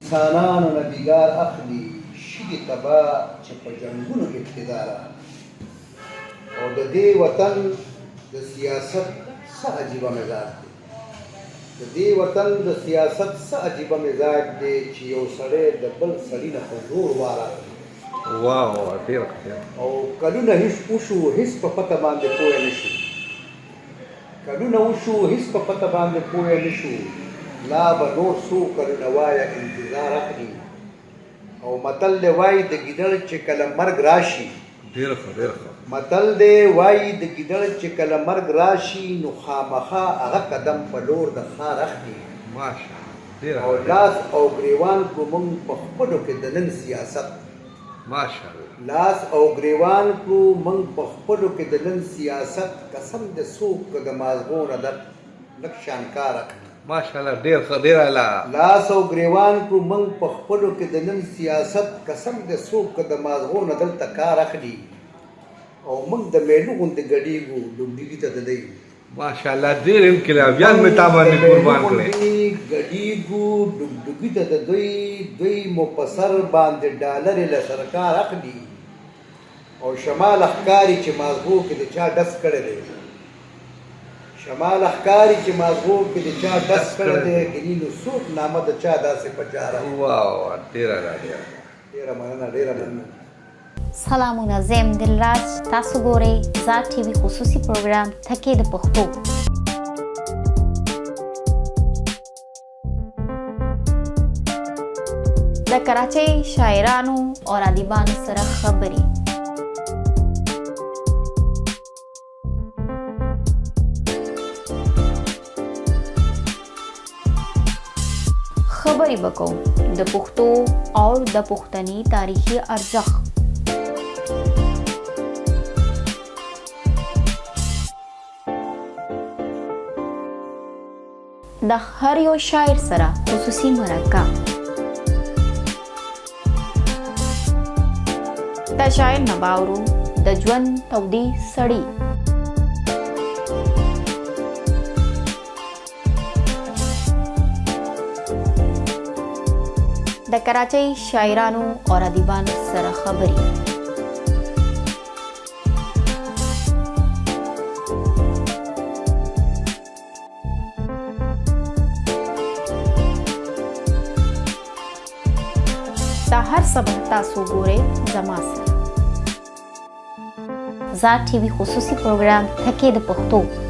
انسانانو نه بیګار اخلي شګې تبا چې په جنګونو ابتدا راغله او د دې وطن د سیاست څه عجیبه مزاج دی د دې وطن د سیاست څه عجیبه مزاج دی چې یو سړی د بل سړي نه په زور واره واو ډېر ښه او کلونه هېڅ وشو هېڅ په پته باندې پوه نه شو کلونه وشو هېڅ په پته باندې پوه نه شو لا به نور څو کلونه وایه انتظار اخلي او متل دی وایي د ګیدړ چې کله مرګ راشي ډېر ښه ډېر ښه متل دی وایي د ګیدړ چې کله مرګ راشي نو خامخا هغه قدم په لور د ښار اخلي ماشاءالله او لاس او ګریوان کو موږ په خپلو کې د نن سیاست ماشاءالله لاس او ګریوان کو موږ په خپلو کې د نن سیاست قسم د څوک د مازغو نه در لږ شانکار اخلي ماشاءالله ډېر ښه ډېر اعلی لاس او ګریوان کو موږ په خپلو کې د نن سیاست قسم د څوک د مازغو نه دلته کار اخلي او موږ د میلو غوندې ګډېږو ډوبډیګي ته د دی ماشاءالله ډېر انقلابیان مې تا باندې قربان کړې ګډېږو ډوبډیګي ته د دوی مو په سر باندې ډالرې له سرکار اخلي او شمال ښکاري چې مازغو کې د چا ډس کړی دی شمال ښکاري چې مازغو کې د چا ډس کړی دی ګني نو څوک نامه د چا داسې په جاره واو ډېر اعلی ډېره مننه ډېره مننه سلامونه زم دلراج تاسو ګورئ زار ټي وي خصوصي پروګرام تکې د پښتو د کراچۍ شاعرانو او ادیبانو سره خبرې خبرې وکړو د پښتو او د پښتني تاریخي ارزښت د هر یو شاعر سره خصوصي مرکه د شاعر نه باورو د ژوند تودې سړی د کراچۍ شاعرانو او ادیبانو سره خبرې دا هر سبا تاسو ګورئ زما سره زار ټي وي خصوصي پروګرام تکې د پښتو